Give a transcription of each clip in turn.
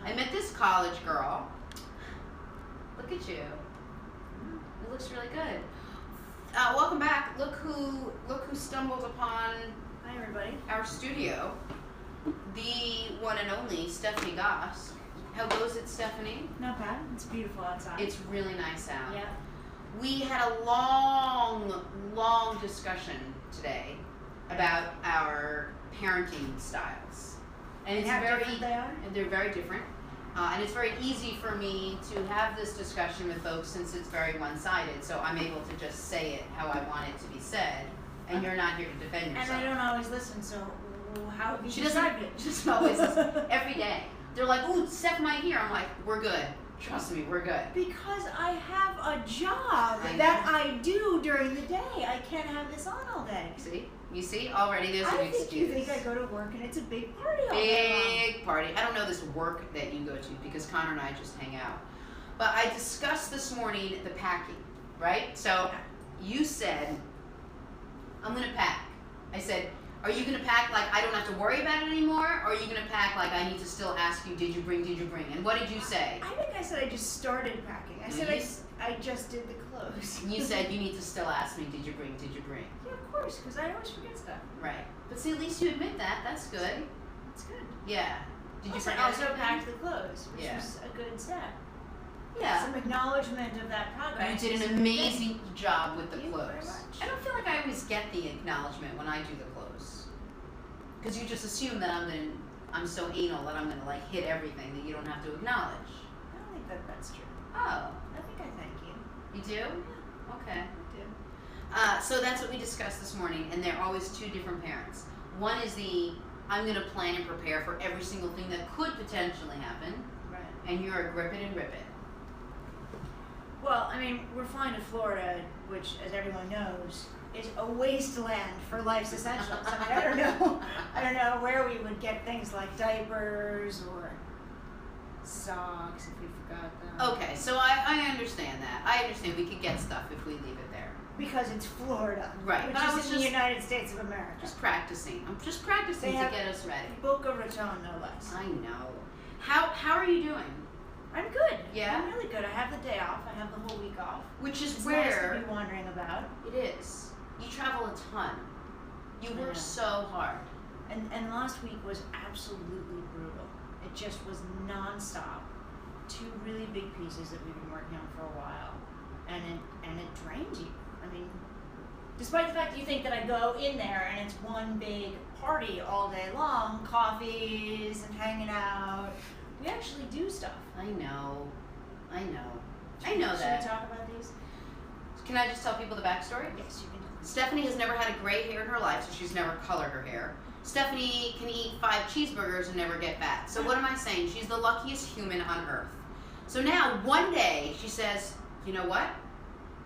I met this college girl. Look at you. It looks really good. Welcome back. Look who stumbled upon Hi, everybody. our studio. The one and only Stephanie Gosk. How goes it, Stephanie? Not bad. It's beautiful outside. It's really nice out. Yeah. We had a long discussion today about our parenting styles. And it's how very different they are? And they're very different. And it's very easy for me to have this discussion with folks since it's very one-sided. So I'm able to just say it how I want it to be said, and you're not here to defend yourself. And I don't always listen, so how have you She decided it? she doesn't always listen. Every day. They're like, ooh, Steph might hear. I'm like, we're good. Trust me, we're good. Because I have a job that I do during the day. I can't have this on all day. See? You see? Already there's an excuse. You think I go to work and it's a big party all day long. Big party. I don't know this work that you go to because Connor and I just hang out. But I discussed this morning the packing, right? So you said, I'm going to pack. I said, are you going to pack like I don't have to worry about it anymore? Or are you going to pack like I need to still ask you, did you bring? And what did you say? I think I said I just started packing. I said I just did the clothes. And you said you need to still ask me, did you bring? Yeah, of course, because I always forget stuff. Right. But see, at least you admit that. That's good. That's good. Yeah. Did you forget also anything? packed the clothes, which was a good step. Yeah. Some acknowledgement of that progress. You did an amazing job with the Thank you clothes. very much. I don't feel like I always get the acknowledgement when I do the clothes. Because you just assume that I'm so anal that I'm gonna like hit everything that you don't have to acknowledge. I don't think that's true. Oh. I think I thank you. You do? Yeah. Okay. I do. So that's what we discussed this morning, and they're always two different parents. One is I'm gonna plan and prepare for every single thing that could potentially happen. Right. And you're a grip it and rip it. Well, I mean, we're flying to Florida, which, as everyone knows, is a wasteland for life's essentials. I mean, I don't know where we would get things like diapers or socks if we forgot them. Okay, so I understand that. I understand we could get stuff if we leave it there. Because it's Florida, right? Which but I was is in the United States of America. Just practicing. I'm just practicing to get us ready. Boca Raton, no less. I know. How are you doing? I'm good. Yeah? I'm really good. I have the day off. I have the whole week off. Which is it's where nice to be wandering about. It is. You travel a ton. You work so hard. And last week was absolutely brutal. It just was nonstop. Two really big pieces that we've been working on for a while. And it drains you. I mean, despite the fact that you think that I go in there and it's one big party all day long, coffees and hanging out, we actually do stuff. I know that. Should we talk about these? Can I just tell people the backstory? Yes, you can. Stephanie has never had a gray hair in her life, so she's never colored her hair. Stephanie can eat 5 cheeseburgers and never get fat. So what am I saying? She's the luckiest human on earth. So now, one day, she says, you know what?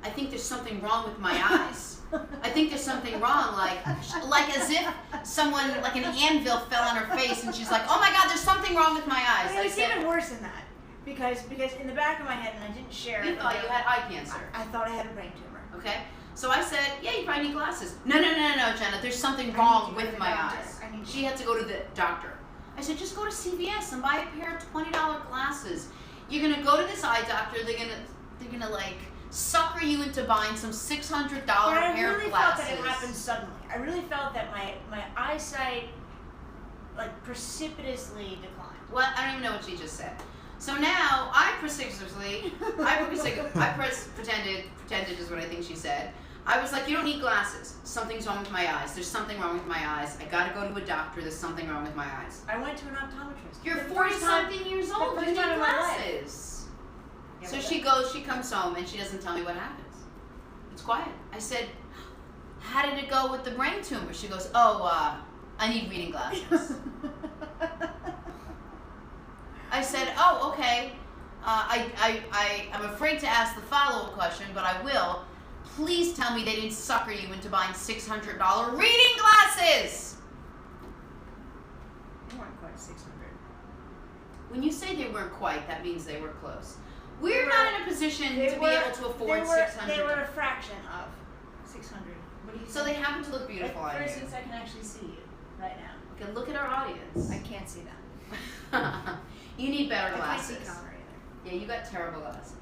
I think there's something wrong with my eyes. I think there's something wrong, like as if someone, like an anvil fell on her face, and she's like, oh my God, there's something wrong with my eyes. I mean, it's even worse than that. Because in the back of my head, and I didn't share it. You thought you had eye cancer. I thought I had a brain tumor. Okay. So I said, yeah, you probably need glasses. No, Jenna, there's something wrong with my eyes. She had to go to the doctor. I said, just go to CVS and buy a pair of $20 glasses. You're gonna go to this eye doctor. They're gonna like sucker you into buying some $600 pair of glasses. I really felt that it happened suddenly. I really felt that my eyesight like precipitously declined. Well, I don't even know what she just said. So now I pretended is what I think she said. I was like, you don't need glasses. Something's wrong with my eyes. There's something wrong with my eyes. I gotta go to a doctor. There's something wrong with my eyes. I went to an optometrist. You're 40-something years old. You need glasses. Yeah, so she comes home and she doesn't tell me what happens. It's quiet. I said, how did it go with the brain tumor? She goes, I need reading glasses. I said, oh, okay. I'm afraid to ask the follow-up question, but I will. Please tell me they didn't sucker you into buying $600 reading glasses. They weren't quite 600. When you say they weren't quite, that means they were close. We're not in a position to be able to afford $600. They were a fraction of 600. What do you think? So they happen to look beautiful on you. For instance, I can actually see you right now. Okay, look at our audience. I can't see them. You need better I can't see glasses. color either. Yeah, you got terrible glasses.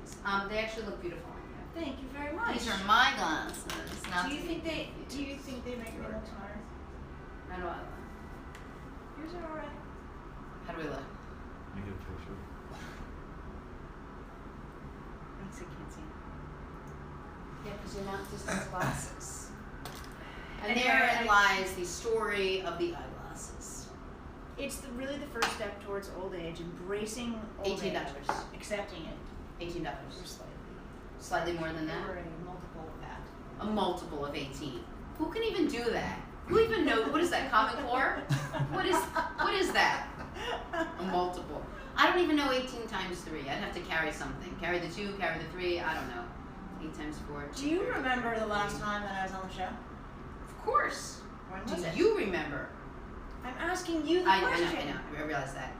They actually look beautiful on you. Thank you very much. These are my glasses. Not Do you to think be they confused. make me look smart? How do I look? Yours are alright. How do we look? You get a picture. I can't see. Yeah, because you're not just those glasses. And Anyway, therein lies the story of the eyeglasses. It's really the first step towards old age, embracing old age, $18. accepting it. $18. Or slightly. Slightly more than that? Or a multiple of that. A multiple of 18. Who can even do that? Who even knows? What is that, Common Core? What is that? A multiple. I don't even know 18 times 3. I'd have to carry something. Carry the 2, carry the 3, I don't know. 8 times 4. Do you remember the last time that I was on the show? Of course. When Do was it? you remember? I'm asking you the I question. know. I realize that.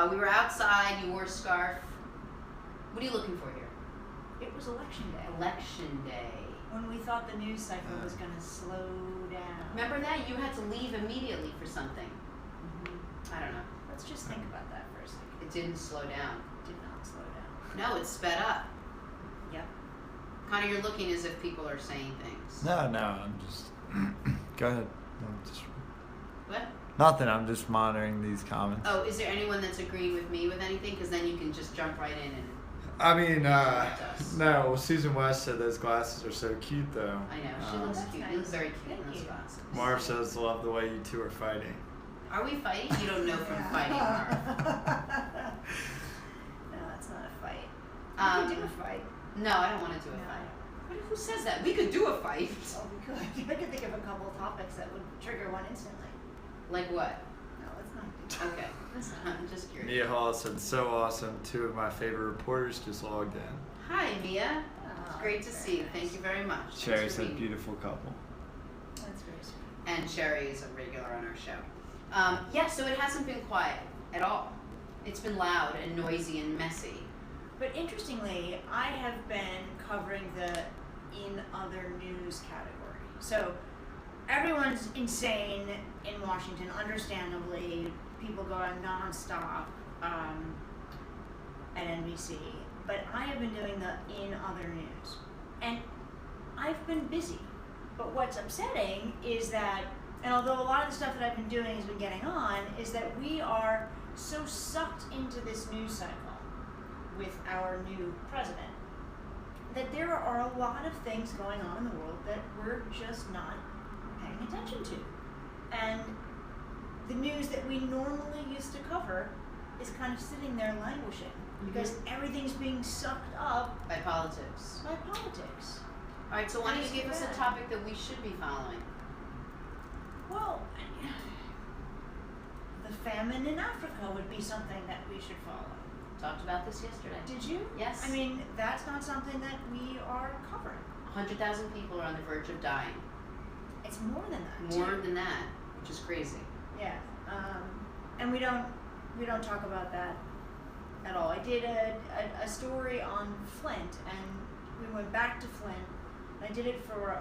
We were outside, you wore a scarf. What are you looking for here? It was election day. Election day. When we thought the news cycle was going to slow down. Remember that? You had to leave immediately for something. Mm-hmm. I don't know. Let's just think about that for a second. It didn't slow down. It did not slow down. No, it sped up. Yep. Connor, you're looking as if people are saying things. No, I'm just. Go ahead. I'm just. What? Nothing. I'm just monitoring these comments. Oh, is there anyone that's agreeing with me with anything? Because then you can just jump right in and. I mean, correct us. no. Susan West said those glasses are so cute, though. I know. She looks that's cute. nice. You look very cute Thank in those you. glasses. Marv says, "Love the way you two are fighting." Are we fighting? You don't know from fighting, Marv. No, it's not a fight. We Um, can do a fight. No, I don't want to do a No. fight. Who says that? We could do a fight. Oh, we could. I could think of a couple of topics that would trigger one instantly. Like what? No, let's not do that. Okay. Let's not. I'm just curious. Mia Hall said, "So awesome." 2 of my favorite reporters just logged in. Hi, Mia. Oh, It's great to that's see you. very Thank nice. you very much. Sherry Thanks for said, being- "Beautiful couple." That's very sweet. And Sherry is a regular on our show. Yeah, so it hasn't been quiet at all. It's been loud and noisy and messy. But interestingly, I have been covering the in other news category. So everyone's insane in Washington, understandably. People go on nonstop at NBC. But I have been doing the in other news. And I've been busy. But what's upsetting is that, and although a lot of the stuff that I've been doing has been getting on, is that we are so sucked into this news cycle with our new president that there are a lot of things going on in the world that we're just not paying attention to. And the news that we normally used to cover is kind of sitting there languishing because everything's being sucked up By politics. by politics. All right, so why don't you give us a Bad. topic that we should be following? Well, the famine in Africa would be something that we should follow. Talked about this yesterday. Did you? Yes. I mean, that's not something that we are covering. 100,000 people are on the verge of dying. It's more than that. More too. than that, which is crazy. Yeah. And we don't talk about that at all. I did a story on Flint, and we went back to Flint. And I did it for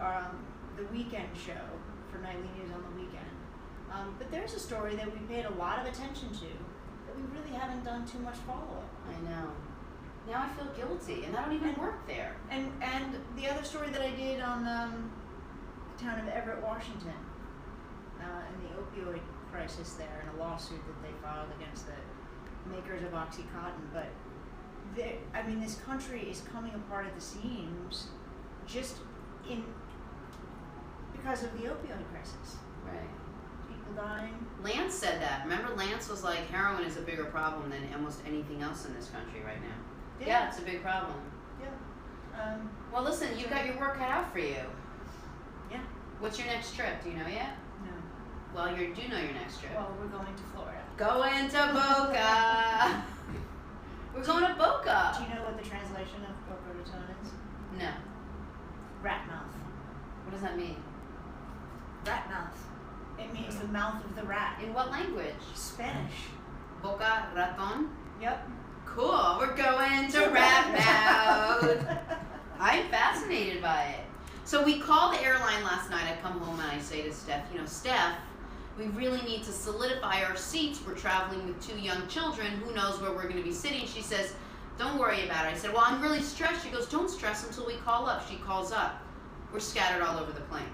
the weekend show for Nightly News on the weekend. But there's a story that we paid a lot of attention to that we really haven't done too much follow-up. I know. Now I feel guilty, and I don't even work there. And the other story that I did on the town of Everett, Washington, and the opioid crisis there, and a lawsuit that they filed against the makers of OxyContin. But this country is coming apart at the seams, just because of the opioid crisis. Right. People dying. Lance said that. Remember, Lance was like, heroin is a bigger problem than almost anything else in this country right now. Yeah, it's a big problem. Yeah. Well, listen, you've got your work cut out for you. Yeah. What's your next trip? Do you know yet? No. Well, you do know your next trip. Well, we're going to Florida. Going to Boca. We're going to Boca. Do you know what the translation of Boca Raton is? No. Rat mouth. What does that mean? Rat mouth. It means the mouth of the rat. In what language? Spanish. Boca Raton? Yep. Cool. We're going to Rat Mouth. I'm fascinated by it. So we called the airline last night. I come home and I say to Steph, Steph, We really need to solidify our seats. We're traveling with 2 young children. Who knows where we're going to be sitting? She says, don't worry about it. I said, well, I'm really stressed. She goes, don't stress until we call up. She calls up. We're scattered all over the plane.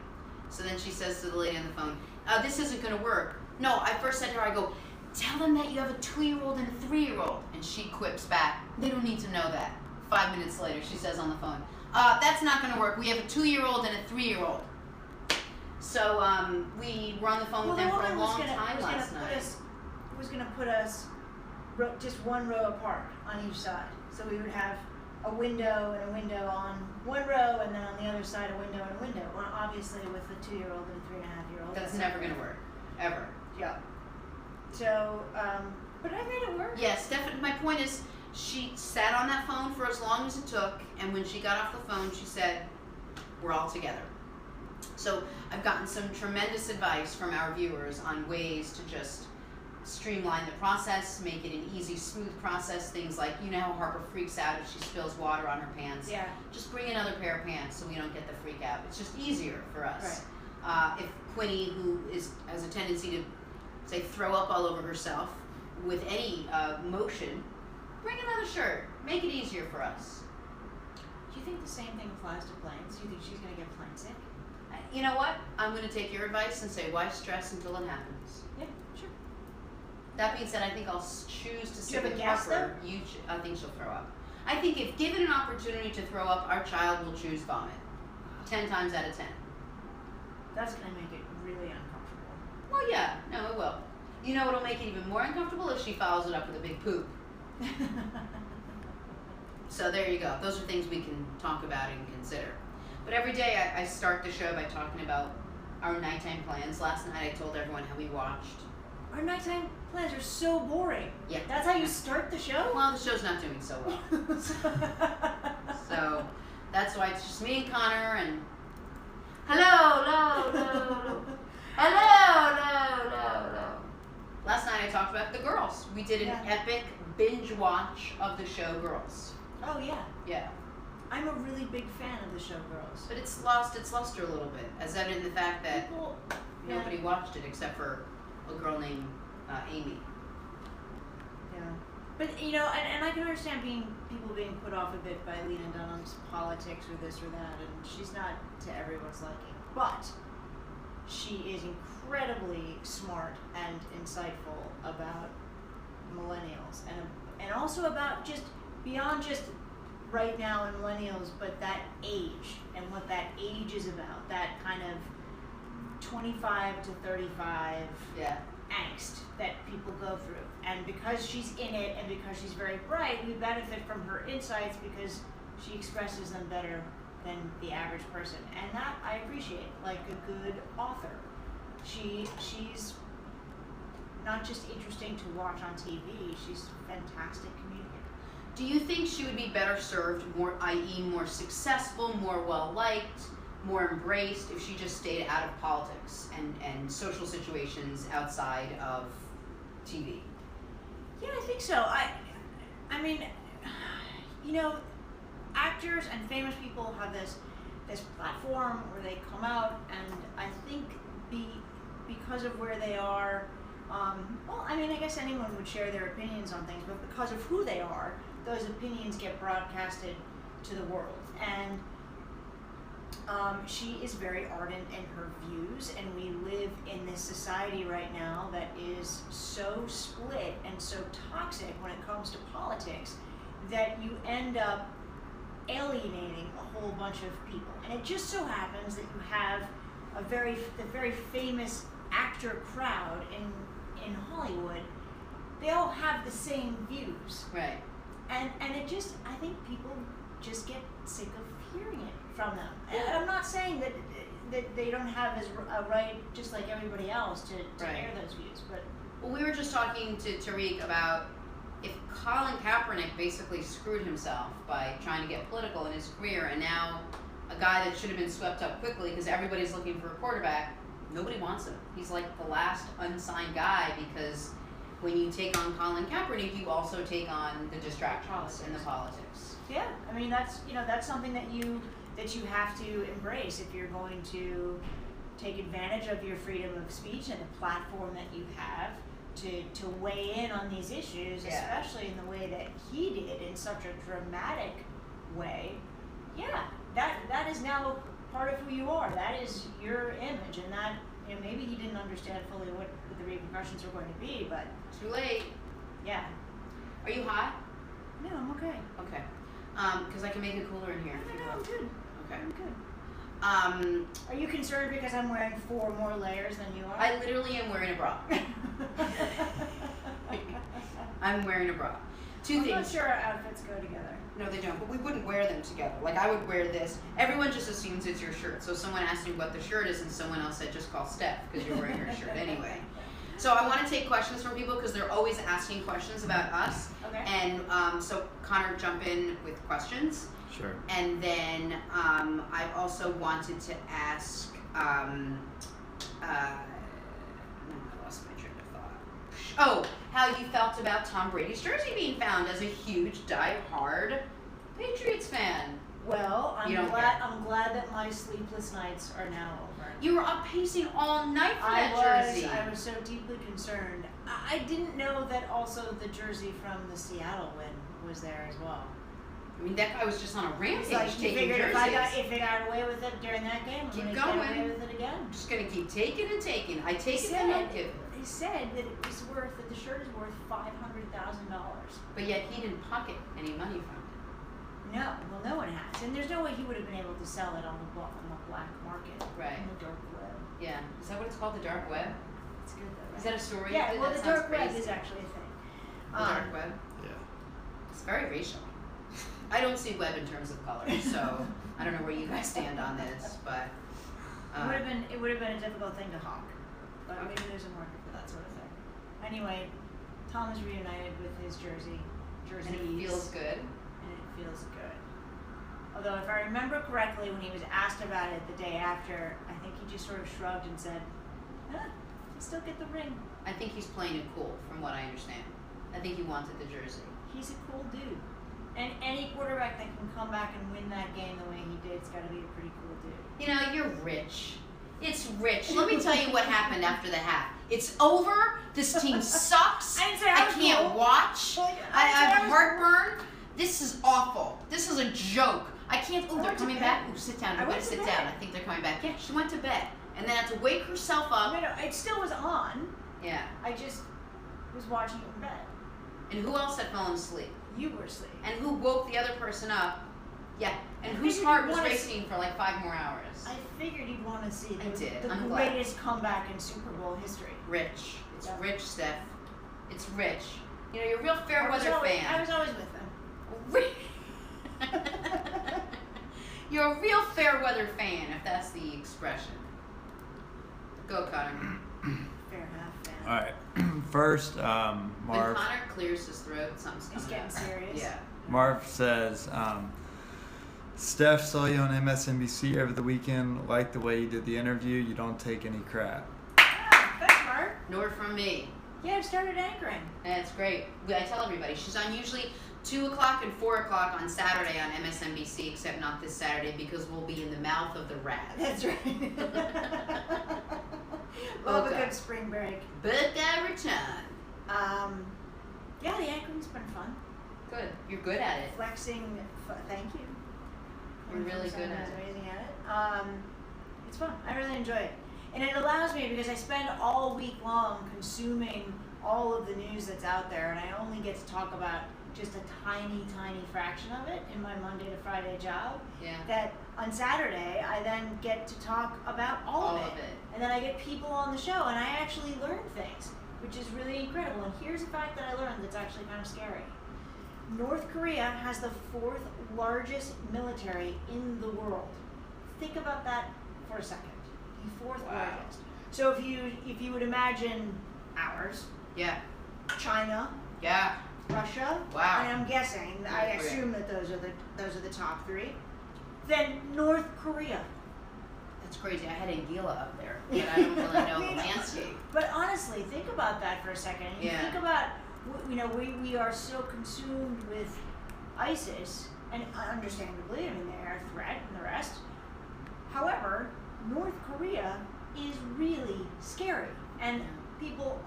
So then she says to the lady on the phone, this isn't going to work. No, I first said to her, I go, tell them that you have a 2-year-old and a 3-year-old. And she quips back, they don't need to know that. 5 minutes later, she says on the phone, that's not going to work. We have a 2-year-old and a 3-year-old. So we were on the phone with them for a long time last night. It was going to put us just one row apart on each side. So we would have a window and a window on one row, and then on the other side a window and a window. Well, obviously with a 2-year-old and a 3.5-year-old. That's never going to work, ever. Yeah. So, but I made it work. Yes, definitely. My point is, she sat on that phone for as long as it took, and when she got off the phone, she said, we're all together. So I've gotten some tremendous advice from our viewers on ways to just streamline the process, make it an easy, smooth process. Things like, you know how Harper freaks out if she spills water on her pants? Yeah. Just bring another pair of pants so we don't get the freak out. It's just easier for us. Right. If Quinny, who has a tendency to, say, throw up all over herself with any motion, bring another shirt. Make it easier for us. Do you think the same thing applies to planes? Do you think she's going to get plane sick? You know what? I'm going to take your advice and say, why stress until it happens? Yeah, sure. That being said, I think I'll choose to sit have a with guess, Harper. I think she'll throw up. I think if given an opportunity to throw up, our child will choose vomit. 10 times out of 10. That's going to make it really uncomfortable. Well, yeah. No, it will. You know what'll make it even more uncomfortable? If she follows it up with a big poop. So there you go. Those are things we can talk about and consider. But every day I start the show by talking about our nighttime plans. Last night I told everyone how we watched. Our nighttime plans are so boring. Yeah. That's how you start the show? Well, the show's not doing so well. So that's why it's just me and Connor and hello. Last night I talked about the girls. We did an epic binge watch of the show Girls. Oh yeah. Yeah. I'm a really big fan of the show Girls. But it's lost its luster a little bit, as evident in the fact that nobody watched it except for a girl named Amy. Yeah. But, you know, and I can understand people being put off a bit by Lena Dunham's politics or this or that, and she's not to everyone's liking. But she is incredibly smart and insightful about millennials and also about just beyond just right now and millennials, but that age and what that age is about, that kind of 25 to 35 angst that people go through. And because she's in it and because she's very bright, we benefit from her insights because she expresses them better than the average person. And that I appreciate, like a good author. She's not just interesting to watch on TV, she's a fantastic communicator. Do you think she would be better served, i.e. more successful, more well-liked, more embraced, if she just stayed out of politics and social situations outside of TV? Yeah, I think so. I mean, you know, actors and famous people have this platform where they come out, and I think because of where they are, well, I mean, I guess anyone would share their opinions on things, but because of who they are, those opinions get broadcasted to the world. And she is very ardent in her views, and we live in this society right now that is so split and so toxic when it comes to politics that you end up alienating a whole bunch of people. And it just so happens that you have the very famous actor crowd in Hollywood. They all have the same views. Right. And it just, I think people just get sick of hearing it from them. And I'm not saying that they don't have a right, just like everybody else, to air those views. But well, we were just talking to Tariq about if Colin Kaepernick basically screwed himself by trying to get political in his career, and now a guy that should have been swept up quickly because everybody's looking for a quarterback, nobody wants him. He's like the last unsigned guy, because when you take on Colin Kaepernick, you also take on the distractions and the politics. Yeah, I mean that's something that you have to embrace if you're going to take advantage of your freedom of speech and the platform that you have to weigh in on these issues, especially in the way that he did, in such a dramatic way. Yeah, that is now part of who you are. That is your image, and that, you know, maybe he didn't understand fully what the repercussions were going to be, but Too late. yeah. Are you hot? No, I'm okay. Okay. Because I can make it cooler in here. if you No, I'm want. good. Okay. I'm good. Um, Are you concerned because I'm wearing 4 more layers than you are? I literally am wearing a bra. I'm wearing a bra. Two I'm things. not sure our outfits go together. No, they don't. But we wouldn't wear them together. Like I would wear this. Everyone just assumes it's your shirt. So someone asked me what the shirt is, and someone else said just call Steph because you're wearing her shirt anyway. So I want to take questions from people because they're always asking questions about us. Okay. And so Connor, jump in with questions. Sure. And then I also wanted to ask. No, I lost my train of thought. Oh, how you felt about Tom Brady's jersey being found as a huge, die-hard Patriots fan. Well, You don't I'm glad that my sleepless nights are now over. You were up pacing all night for that jersey. I was so deeply concerned. I didn't know that also the jersey from the Seattle win was there as well. I mean, that guy was just on a rampage It's like you taking figured jerseys. if I got away with it during that game, I'm Keep going to get going. away with it again. I'm just gonna keep taking and taking. I take it, They I don't give it. They said that it was worth, that the shirt is worth $500,000. But yet he didn't pocket any money from it. No, well, no one has, and there's no way he would have been able to sell it on the black market, Right. on the dark web. Yeah. Is that what it's called? The dark web? It's good though. Right? Is that a story? Yeah, well, That the sounds dark web crazy. is actually a thing. The dark web. Yeah. It's very racial. I don't see web in terms of color, so I don't know where you guys stand on this, but It would have been a difficult thing to hawk, but maybe there's a market for that sort of thing. Anyway, Tom is reunited with his jerseys. and it feels good. And it feels good. Although, if I remember correctly, when he was asked about it the day after, I think he just sort of shrugged and said, "You still get the ring." I think he's playing it cool, from what I understand. I think he wanted the jersey. He's a cool dude. And any quarterback that can come back and win that game the way he did, it's got to be a pretty cool dude. You know, you're rich. It's rich. Let me tell you what happened after the half. It's over. This team sucks. I didn't say I was can't cool. watch. Well, I have I was heartburn. This is awful. This is a joke. I can't. Oh, they're went to coming bed. back. Ooh, sit down. I You went better to sit bed. down. I think they're coming back. Yeah, she went to bed. And then had to wake herself up. No, it still was on. Yeah. I just was watching it in bed. And who else had fallen asleep? You were asleep. And who woke the other person up? Yeah. And I whose figured heart you'd was wanna racing for like 5 more hours? I figured you'd want to see I did. the I'm glad. greatest comeback in Super Bowl history. Rich. It's Yeah. rich, Steph. It's rich. You know, you're a real fair I was weather always fan. always with them. You're a real fair weather fan, if that's the expression. Go, Connor. Fair half fan. All right. First, When Marv. Connor clears his throat, something's He's coming getting out. serious. Yeah. Marv says, Steph saw you on MSNBC over the weekend. Liked the way you did the interview. You don't take any crap. Thanks, Mark. Nor from me. Yeah, I've started anchoring. That's great. I tell everybody, she's on usually 2 o'clock and 4 o'clock on Saturday on MSNBC, except not this Saturday because we'll be in the mouth of the rat. That's right. Love a good spring break. But I return. Yeah, the anchoring's been fun. Good. You're good at it. Flexing, thank you. You're really good at Someone's it. amazing at it. It's fun. I really enjoy it. And it allows me, because I spend all week long consuming all of the news that's out there, and I only get to talk about just a tiny, tiny fraction of it in my Monday to Friday job, Yeah. that on Saturday I then get to talk about all of it. And then I get people on the show, and I actually learn things, which is really incredible. And here's a fact that I learned that's actually kind of scary. North Korea has the 4th largest military in the world. Think about that for a second. The 4th Wow. largest. So if you would imagine ours, Yeah. China, Yeah. Russia, Wow. and I'm guessing, I North Korea. assume that those are the top 3. Then North Korea. That's crazy. I had Anguilla up there, but I don't really know the landscape. But honestly, think about that for a second. You Yeah. think about, we are so consumed with ISIS, and understandably, I mean, they're a threat and the rest. However, North Korea is really scary, and people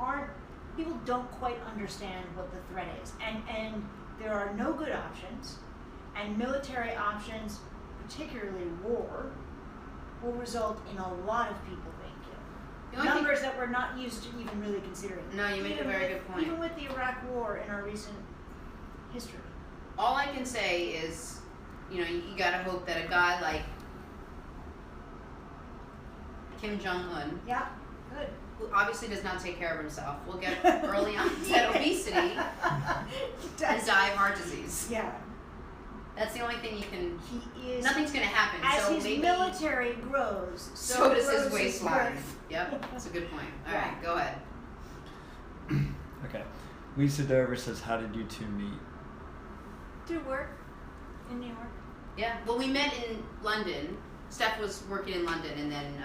don't quite understand what the threat is, and there are no good options, and military options, particularly war, will result in a lot of people being killed. Numbers that we're not used to even really considering. No, you make a very good point. Even with the Iraq War in our recent history. All I can say is, you gotta hope that a guy like Kim Jong-un, Yeah, good. who obviously does not take care of himself, will get early onset obesity and die of heart disease. Yeah. That's the only thing you can. He is. Nothing's gonna happen. As so his maybe, military grows, so does grows his waistline. girth. Yep, that's a good point. All Yeah. right, go ahead. Okay. Lisa Dover says, how did you two meet? Through work in New York. Yeah. Well, we met in London. Steph was working in London, and then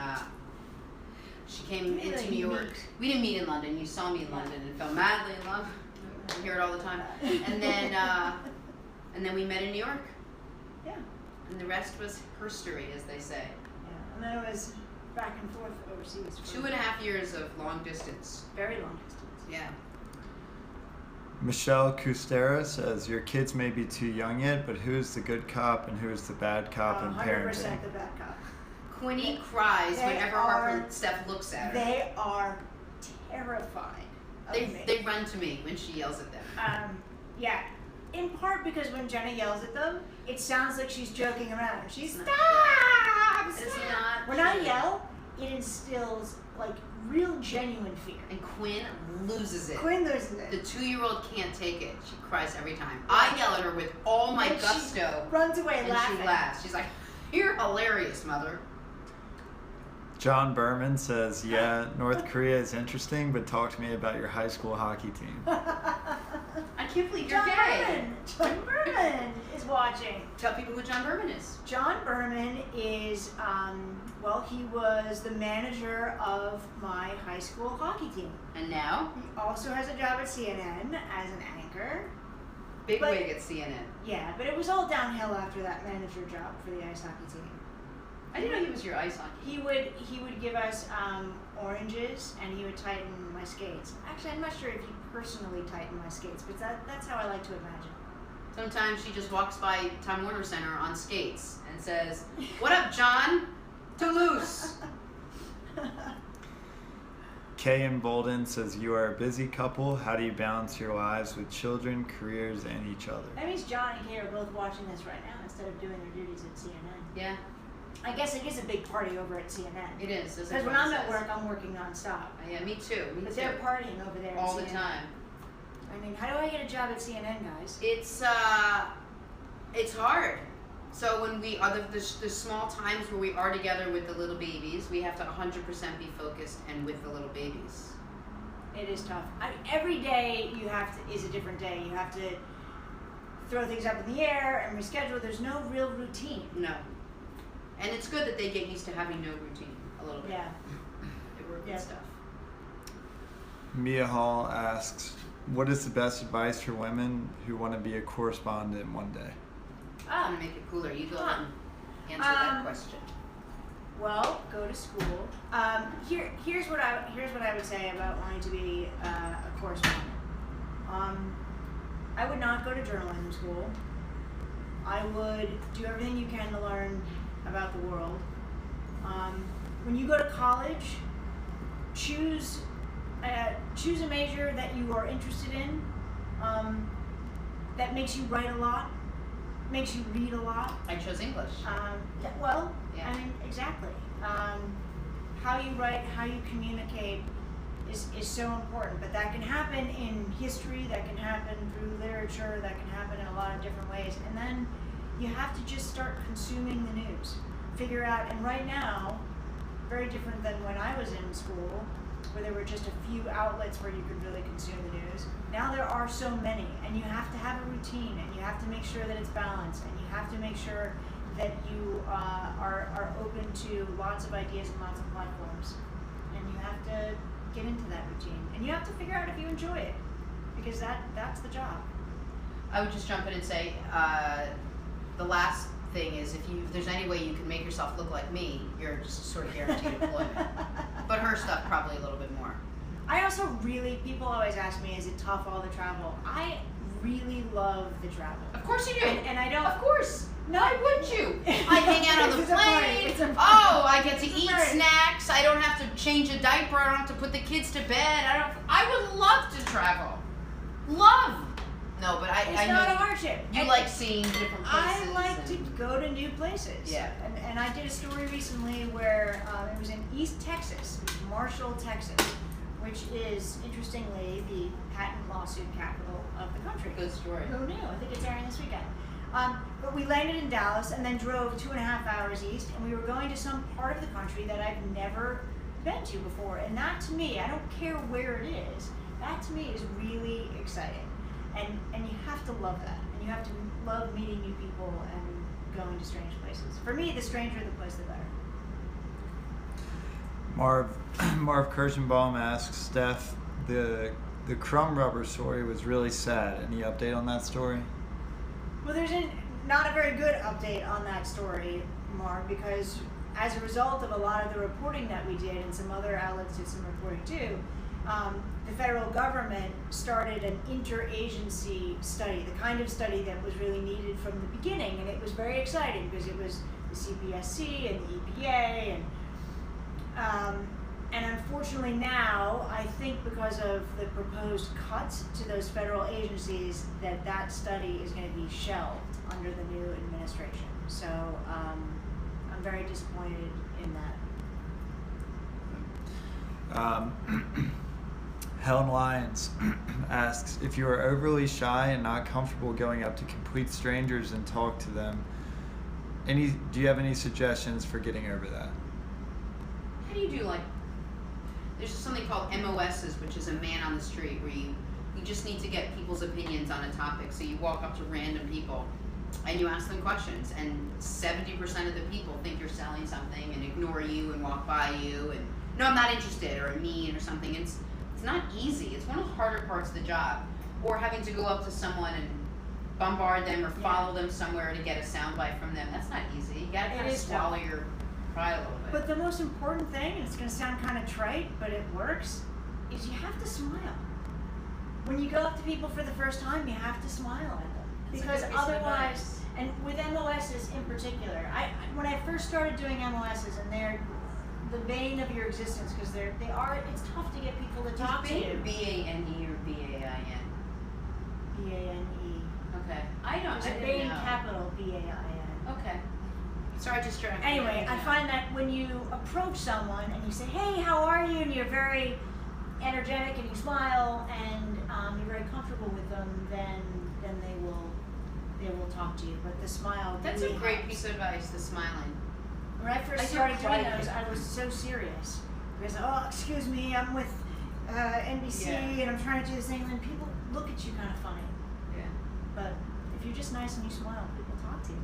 she came Really into New York. meet. We didn't meet in London. You saw me in London and fell madly in love. I hear it all the time. And then we met in New York. Yeah. And the rest was herstory, as they say. Yeah. And then it was back and forth overseas. For 2.5 years of long distance. very long distance. Yeah. Michelle Custera says, your kids may be too young yet, but who's the good cop and who's the bad cop in 100% parenting? the bad cop. Quinny cries They whenever are- Steph looks at her. They are terrified of me. They run to me when she yells at them. Yeah. In part because when Jenna yells at them, it sounds like she's joking around. She's It's stop! It's stop." not When I true. yell, it instills like real genuine fear. And Quinn loses it. Quinn loses it. The 2-year-old can't take it. She cries every time. I yell at her with all my And she gusto, runs away and laughing. she laughs. She's like, "You're hilarious, mother." John Berman says, yeah, North Korea is interesting, but talk to me about your high school hockey team. I can't believe you're John gay. Berman. John Berman is watching. Tell people who John Berman is. John Berman is, he was the manager of my high school hockey team. And now, He also has a job at CNN as an anchor. big But- wig at CNN. Yeah, but it was all downhill after that manager job for the ice hockey team. I didn't know he was your ice hockey. He would give us oranges, and he would tighten my skates. Actually, I'm not sure if he personally tightened my skates, but that's how I like to imagine. Sometimes she just walks by Time Warner Center on skates and says, "What up, John? Too loose." Kay and Bolden says, you are a busy couple. How do you balance your lives with children, careers, and each other? That means John and Kay are both watching this right now instead of doing their duties at CNN. Yeah, I guess it is a big party over at CNN. it is. Because when I'm at work, I'm working nonstop. Yeah, me too. Me But too. they're partying over there All at the CNN. time. I mean, how do I get a job at CNN, guys? It's hard. So when we are the small times where we are together with the little babies, we have to 100% be focused and with the little babies. It is tough. Every day is a different day. You have to throw things up in the air and reschedule. There's no real routine. No. And it's good that they get used to having no routine a little bit. Yeah. They work Yeah. with stuff. Mia Hall asks, what is the best advice for women who want to be a correspondent one day? I'm gonna make it cooler. You go ahead and answer that question. Well, go to school. Here's what I would say about wanting to be a correspondent. I would not go to journalism school. I would do everything you can to learn about the world. When you go to college, choose a major that you are interested in, that makes you write a lot, makes you read a lot. I chose English. I mean, exactly. How you write, how you communicate is so important, but that can happen in history, that can happen through literature, that can happen in a lot of different ways, and then you have to just start consuming the news. Figure out, and right now, very different than when I was in school, where there were just a few outlets where you could really consume the news. Now there are so many, and you have to have a routine, and you have to make sure that it's balanced, and you have to make sure that you are open to lots of ideas and lots of platforms. And you have to get into that routine. And you have to figure out if you enjoy it, because that's the job. I would just jump in and say the last thing is if there's any way you can make yourself look like me, you're just sort of guaranteed employment. But her stuff probably a little bit more. I also people always ask me, is it tough all the travel? I really love the travel. Of course you do. And I don't. Of course. No, Why wouldn't you? I hang out on the plane. Oh, I get to eat snacks. I don't have to change a diaper. I don't have to put the kids to bed. I would love to travel. Love. No, but it's not a hardship. You like seeing different places. I like to go to new places. Yeah. And I did a story recently where it was in East Texas, Marshall, Texas, which is, interestingly, the patent lawsuit capital of the country. Good story. Who knew? I think it's airing this weekend. But we landed in Dallas and then drove 2.5 hours east, and we were going to some part of the country that I've never been to before. And that, to me, I don't care where it is, that to me is really exciting. And you have to love that. And you have to love meeting new people and going to strange places. For me, the stranger the place, the better. Marv Kirschenbaum asks, Steph, the crumb rubber story was really sad. Any update on that story? Well, there's not a very good update on that story, Marv, because as a result of a lot of the reporting that we did, and some other outlets did some reporting too, the federal government started an interagency study, the kind of study that was really needed from the beginning, and it was very exciting because it was the CPSC and the EPA, and unfortunately now, I think because of the proposed cuts to those federal agencies, that study is going to be shelved under the new administration. So I'm very disappointed in that. Helen Lyons asks, if you are overly shy and not comfortable going up to complete strangers and talk to them, do you have any suggestions for getting over that? How do you do, there's something called Emoze, which is a man on the street, where you just need to get people's opinions on a topic. So you walk up to random people and you ask them questions, and 70% of the people think you're selling something and ignore you and walk by you and, no, I'm not interested, or mean or something. It's not easy. It's one of the harder parts of the job. Or having to go up to someone and bombard them or follow them somewhere to get a soundbite from them. That's not easy. You gotta kind of swallow your pride a little bit. But the most important thing, and it's going to sound kind of trite, but it works, is you have to smile. When you go up to people for the first time, you have to smile at them. Because otherwise, and with MOSs in particular, when I first started doing MOSs, and they're the bane of your existence, because it's tough to get people to talk to you. B-A-N-E or B-A-I-N? B-A-N-E. Okay. I don't know. It's a bane capital B-A-I-N. Okay. Sorry, just trying to... Anyway, I find that when you approach someone and you say, hey, how are you? And you're very energetic and you smile and you're very comfortable with them, then they will talk to you. But the smile... That's really a great helps. piece of advice, the smiling. When I first started doing those, I was so serious. Because, excuse me, I'm with NBC and I'm trying to do this thing, and then people look at you kind of funny. Yeah. But if you're just nice and you smile, people talk to you.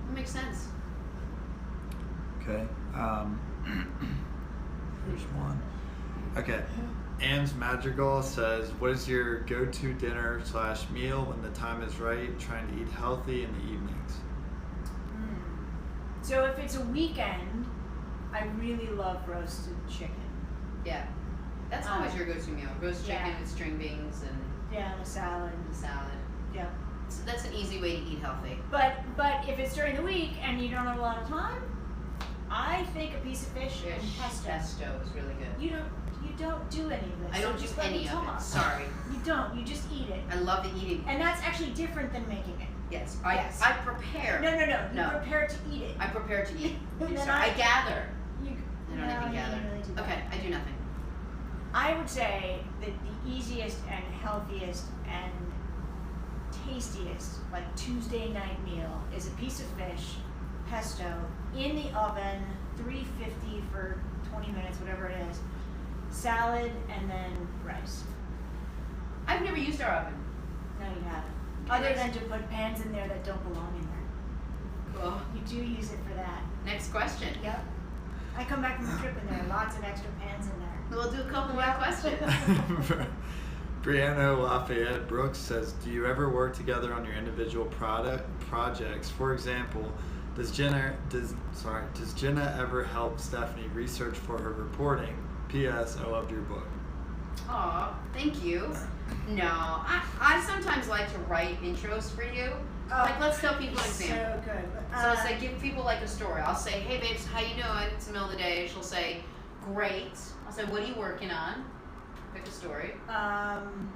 It makes sense. Okay. Here's one. Okay. Anne's Madrigal says, what is your go-to dinner/meal when the time is right, trying to eat healthy in the evenings? So if it's a weekend, I really love roasted chicken. Yeah. That's always your go-to meal. Roast chicken with string beans and... Yeah, and a salad. Yeah. So that's an easy way to eat healthy. But if it's during the week and you don't have a lot of time, I think a piece of fish and pesto. Pesto is really good. You don't do any of this. I don't do any of it. Sorry. You don't. You just eat it. I love the eating. And that's actually different than making it. Yes. I prepare. No. You prepare to eat it. I prepare to eat. And then I gather. I don't even you gather. really do that. Okay, I do nothing. I would say that the easiest and healthiest and tastiest, like Tuesday night meal, is a piece of fish, pesto, in the oven, 350 for 20 minutes, whatever it is, salad, and then rice. I've never used our oven. No, you haven't. Other than to put pans in there that don't belong in there. Cool. You do use it for that. Next question. Yep. I come back from a trip and there are lots of extra pans in there. We'll do a couple more questions. Brianna Lafayette Brooks says, do you ever work together on your individual projects? For example, does Jenna ever help Stephanie research for her reporting? P.S. I loved your book. Aw, thank you. No, I sometimes like to write intros for you. Like, let's tell people an example. So good. So it's like, give people like a story. I'll say, hey babes, how you doing? It's the middle of the day. She'll say, great. I'll say, what are you working on? Pick a story. I'm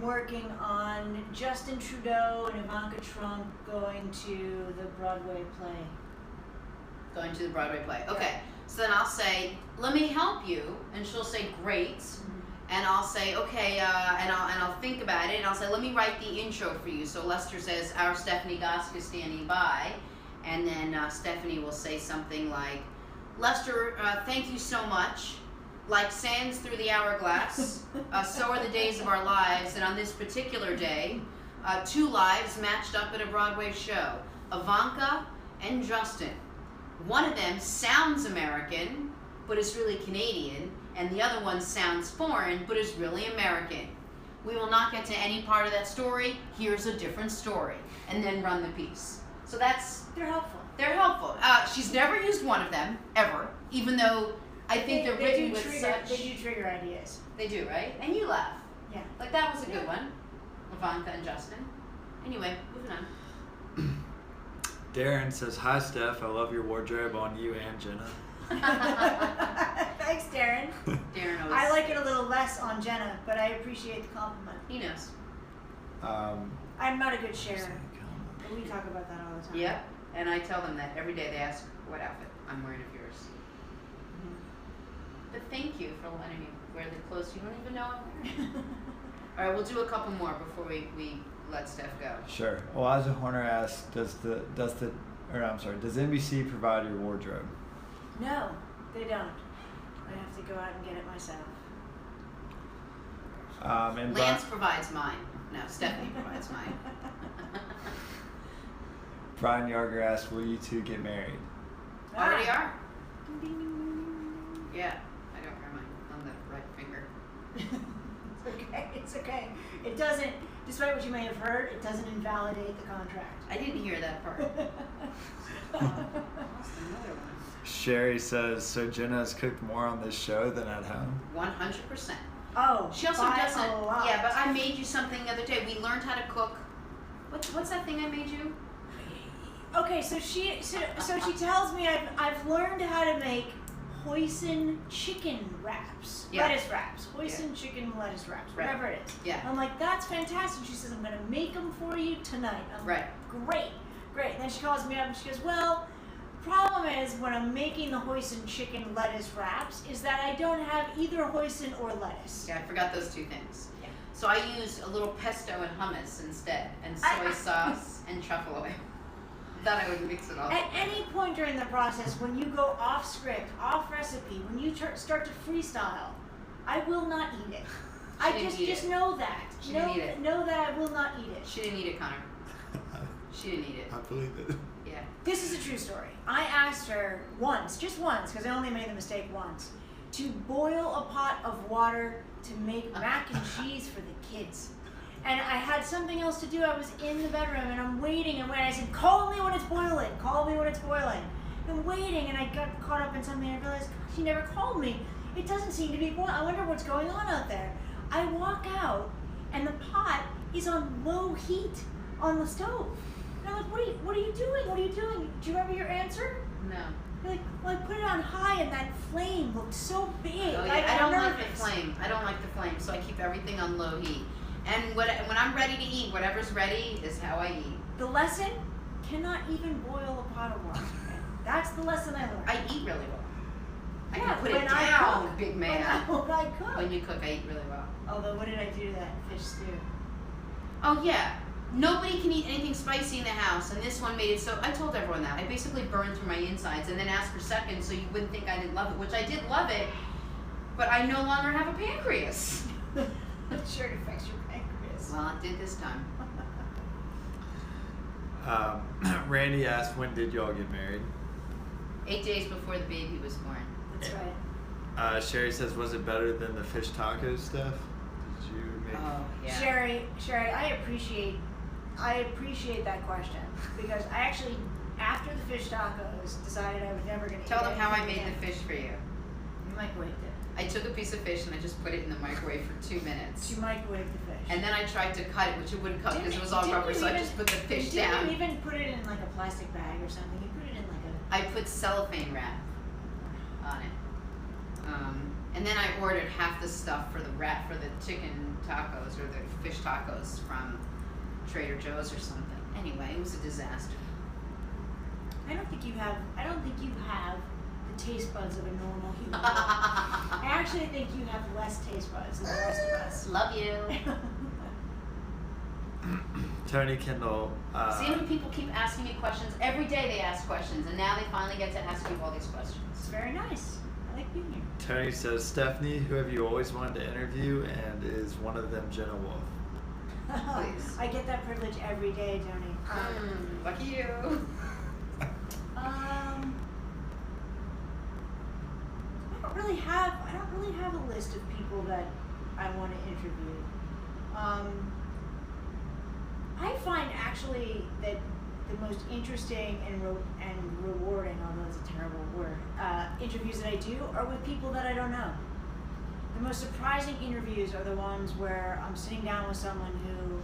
working on Justin Trudeau and Ivanka Trump going to the Broadway play. Going to the Broadway play. Okay. So then I'll say, let me help you. And she'll say, great. And I'll say, okay, and I'll think about it, and I'll say, let me write the intro for you. So Lester says, our Stephanie Gosk is standing by, and then Stephanie will say something like, Lester, thank you so much. Like sands through the hourglass, so are the days of our lives, and on this particular day, 2 lives matched up at a Broadway show, Ivanka and Justin. One of them sounds American, but is really Canadian, and the other one sounds foreign, but is really American. We will not get to any part of that story. Here's a different story, and then run the piece. So that's... They're helpful. They're helpful. She's never used one of them, ever, even though I think they're written with such... They do trigger ideas. They do, right? And you laugh. Yeah. Like, that was a good one. Ivanka and Justin. Anyway, moving on. Darren says, hi Steph, I love your wardrobe on you and Jenna. Thanks, Darren. Darren always... I like it a little less on Jenna, but I appreciate the compliment. He knows. I'm not a good sharer, but we talk about that all the time. Yep, and I tell them that every day. They ask what outfit I'm wearing of yours. But thank you for letting me wear the clothes you don't even know I'm wearing. All right, we'll do a couple more before we let Steph go. Sure. Elijah Horner asks, does NBC provide your wardrobe? No, they don't. I have to go out and get it myself. And Lance provides mine. No, Stephanie provides mine. Brian Yarger asks, will you two get married? Already are. Yeah, I don't wear mine on the right finger. It's okay. It doesn't, despite what you may have heard, it doesn't invalidate the contract. I didn't hear that part. Lost another one. Sherry says, so Jenna has cooked more on this show than at home? 100%. Oh, She also by doesn't. a lot. Yeah, but I made you something the other day. We learned how to cook. What's that thing I made you? Okay, so she tells me I've learned how to make hoisin chicken wraps, lettuce wraps, hoisin chicken lettuce wraps, whatever it is. Yeah. I'm like, that's fantastic. She says, I'm gonna make them for you tonight. I'm like, great. And then she calls me up and she goes, well, problem is when I'm making the hoisin chicken lettuce wraps is that I don't have either hoisin or lettuce. Yeah, I forgot those 2 things. Yeah. So I used a little pesto and hummus instead, and soy sauce and truffle oil. Thought I would mix it all. At any point during the process, when you go off script, off recipe, when you start to freestyle, I will not eat it. I just know that. She didn't eat it. Know that I will not eat it. She didn't eat it, Connor. She didn't eat it. I believe it. Yeah. This is a true story. I asked her once, just once, because I only made the mistake once, to boil a pot of water to make mac and cheese for the kids. And I had something else to do. I was in the bedroom and I'm waiting and I said, call me when it's boiling. Call me when it's boiling. I'm waiting and I got caught up in something and I realized, gosh, she never called me. It doesn't seem to be boiling. I wonder what's going on out there. I walk out and the pot is on low heat on the stove. And I'm like, what are you doing? What are you doing? Do you remember your answer? No. You're like, well, I put it on high and that flame looked so big. Oh, yeah. I don't like the flame. I don't like the flame, so I keep everything on low heat. And when I'm ready to eat, whatever's ready is how I eat. The lesson, cannot even boil a pot of water. That's the lesson I learned. I eat really well. I Yeah, can put it when I down, cook. big man. When I cook. When you cook, I eat really well. Although, what did I do to that fish stew? Oh, yeah. Nobody can eat anything spicy in the house, and this one made it so... I told everyone that. I basically burned through my insides and then asked for seconds so you wouldn't think I didn't love it, which I did love it, but I no longer have a pancreas. I'm sure it affects your pancreas. Well, it did this time. Randy asked, when did y'all get married? 8 days before the baby was born. That's right. Sherry says, was it better than the fish tacos stuff? Did you me. Oh, yeah. Sherry, I appreciate that question because I actually, after the fish tacos, decided I was never going to eat Tell them how I anything made the again. fish for you. You microwaved it. I took a piece of fish and I just put it in the microwave for 2 minutes. You microwaved the fish. And then I tried to cut it, which it wouldn't cut because it was all Didn't rubber, you so I even- just put the fish Didn't down. you even put it in like a plastic bag or something? You put it in like a... I put cellophane wrap on it. And then I ordered half the stuff for the chicken tacos or the fish tacos from Trader Joe's or something. Anyway, it was a disaster. I don't think you have the taste buds of a normal human being. I actually think you have less taste buds than the rest of us. Love you. Tony Kendall. See how many people keep asking me questions? Every day they ask questions, and now they finally get to ask you all these questions. It's very nice. I like being here. Tony says, Stephanie, who have you always wanted to interview, and is one of them Jenna Wolf? Please. I get that privilege every day, Tony. Lucky you. I don't really have a list of people that I want to interview. I find actually that the most interesting and rewarding, although it's a terrible word, interviews that I do are with people that I don't know. The most surprising interviews are the ones where I'm sitting down with someone who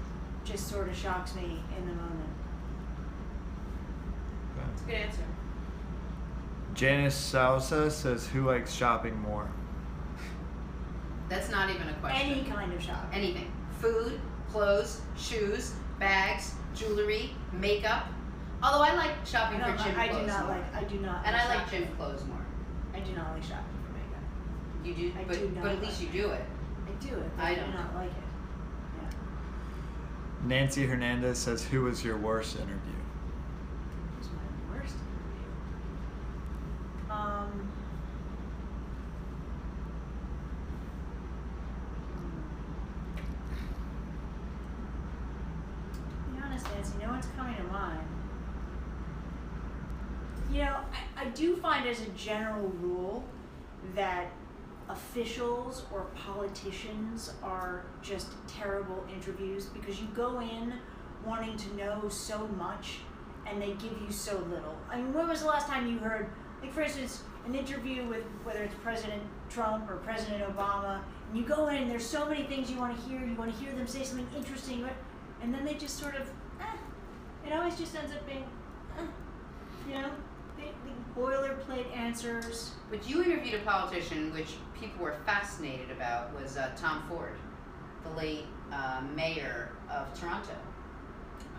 just sort of shocks me in the moment. That's a good answer. Janice Salsa says, who likes shopping more? That's not even a question. Any kind of shopping. Anything. Food, clothes, shoes, bags, jewelry, makeup. Although I like shopping for gym I clothes do not more. like. I do not. And I like shopping. gym clothes more. I do not like shopping for makeup. You do, I but do not but at least like you do it. I do it. But I I do don't. not like it. Yeah. Nancy Hernandez says, who was your worst interview? It was my worst interview. To be honest, Nancy, no one's coming to mind. You know, I do find as a general rule that officials or politicians are just terrible interviews because you go in wanting to know so much and they give you so little. I mean, when was the last time you heard, like for instance, an interview with whether it's President Trump or President Obama, and you go in and there's so many things you want to hear them say something interesting, and then they just sort of, it always just ends up being, you know, the boilerplate answers. But you interviewed a politician, which people were fascinated about, was Tom Ford, the late mayor of Toronto.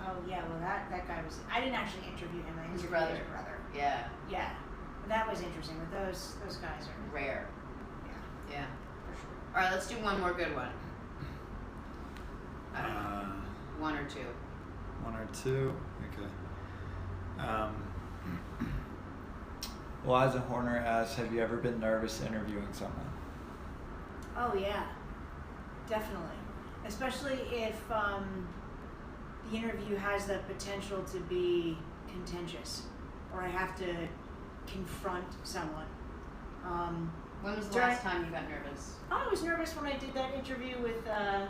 Oh yeah, well that guy was. I didn't actually interview him. I His interviewed brother. his brother. Yeah, Yeah, that was interesting. But those guys are. rare. Yeah, Yeah. for sure. All right, let's do one more good one. I don't know, Uh, one or two. one or two? Okay. Eliza Horner asks, have you ever been nervous interviewing someone? Oh yeah, definitely. Especially if the interview has the potential to be contentious, or I have to confront someone. When was the During- last time you got nervous? I was nervous when I did that interview with the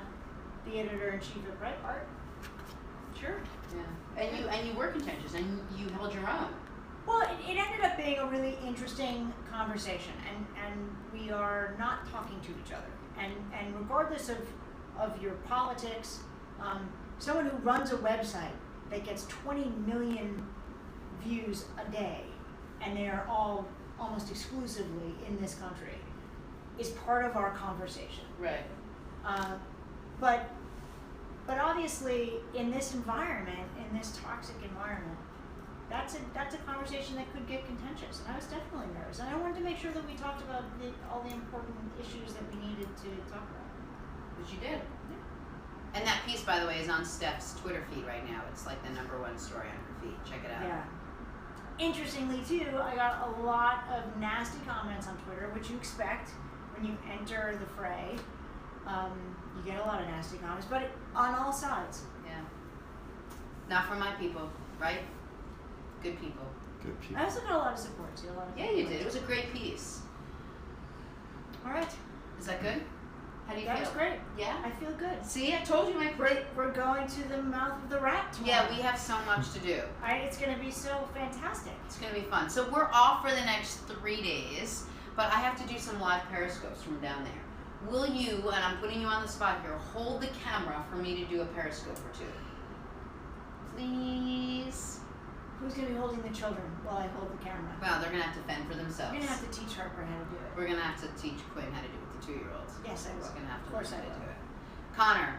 editor-in-chief at Breitbart. Sure. Yeah. And you were contentious, and you held your own. Well, it ended up being a really interesting conversation, and we are not talking to each other. And regardless of your politics, someone who runs a website that gets 20 million views a day, and they are all almost exclusively in this country, is part of our conversation. Right. But obviously, in this environment, in this toxic environment, that's a conversation that could get contentious, and I was definitely nervous. And I wanted to make sure that we talked about all the important issues that we needed to talk about. But you did. Yeah. And that piece, by the way, is on Steph's Twitter feed right now. It's like the #1 story on her feed. Check it out. Yeah. Interestingly, too, I got a lot of nasty comments on Twitter, which you expect when you enter the fray. You get a lot of nasty comments, but on all sides. Yeah. Not from my people, right? Good people. Good people. I also got a lot of support too. Yeah, you did. It was a great piece. All right. Is that good? How do you feel? That was great. Yeah? I feel good. See, I told you my We're going to the mouth of the rat tomorrow. Yeah, we have so much to do. It's going to be so fantastic. It's going to be fun. So we're off for the next 3 days, but I have to do some live periscopes from down there. Will you, and I'm putting you on the spot here, hold the camera for me to do a periscope or two? Please? Who's going to be holding the children while I hold the camera? Well, they're going to have to fend for themselves. You're going to have to teach Harper how to do it. We're going to have to teach Quinn how to do it with the 2-year-olds. Yes, I will. He's going to have to Of course learn I how to will. do it. Connor,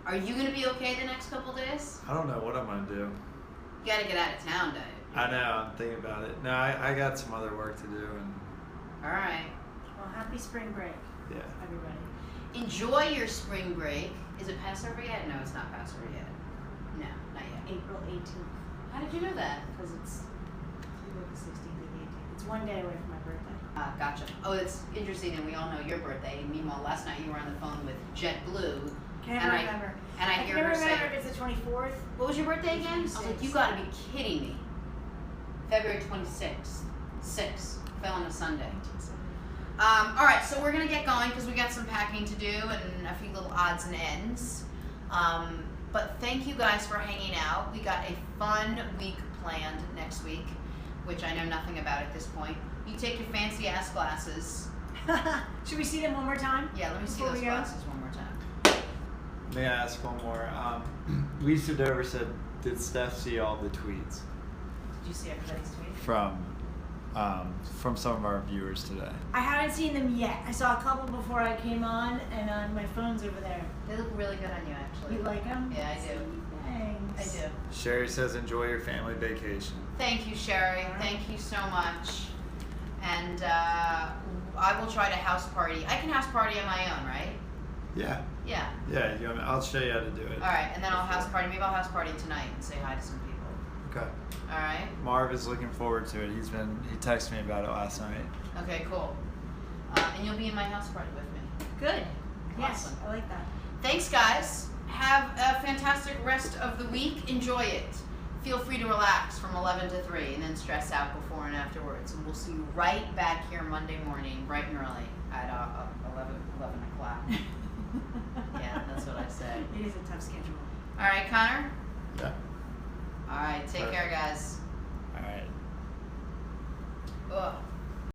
are you going to be okay the next couple days? I don't know what I'm gonna do. You got to get out of town, don't you? I know. I'm thinking about it. No, I got some other work to do, and All right. Well, happy spring break, yeah. everybody. Enjoy your spring break. Is it Passover yet? No, it's not Passover yet. No, not yet. April 18th, How did you know that? because it's either the 16th or the 18th. It's one day away from my birthday. Gotcha. Oh, it's interesting, and we all know your birthday. Meanwhile, last night you were on the phone with JetBlue, Can't And I- remember. and I hear her can't remember say, if it's the 24th. "What was your birthday again?" I was like, "You got to be kidding me!" February 26th, 6 fell on a Sunday. All right, so we're gonna get going because we got some packing to do and a few little odds and ends. But thank you guys for hanging out. We got a fun week planned next week, which I know nothing about at this point. You take your fancy ass glasses. Should we see them one more time? Yeah, let me see Before those we go? glasses one more time. May I ask one more? Lisa Dover said, "Did Steph see all the tweets Did you see everybody's tweet? from some of our viewers today?" I haven't seen them yet. I saw a couple before I came on, and my phone's over there. They look really good on you, actually. You like them? Yeah, I do. Thanks. I do. Sherry says, "Enjoy your family vacation." Thank you, Sherry. Thank you so much. And I will try to house party. I can house party on my own, right? Yeah. Yeah. Yeah. I'll show you how to do it. All right, and then I'll house party. Maybe I'll house party tonight and say hi to some people. Okay. All right. Marv is looking forward to it. He texted me about it last night. Okay, cool. And you'll be in my house party with me. Good. Yes, Awesome. I like that. Thanks, guys. Have a fantastic rest of the week. Enjoy it. Feel free to relax from 11 to 3 and then stress out before and afterwards. And we'll see you right back here Monday morning, bright and early at 11 o'clock. Yeah, that's what I said. It is a tough schedule. All right, Connor? Yeah.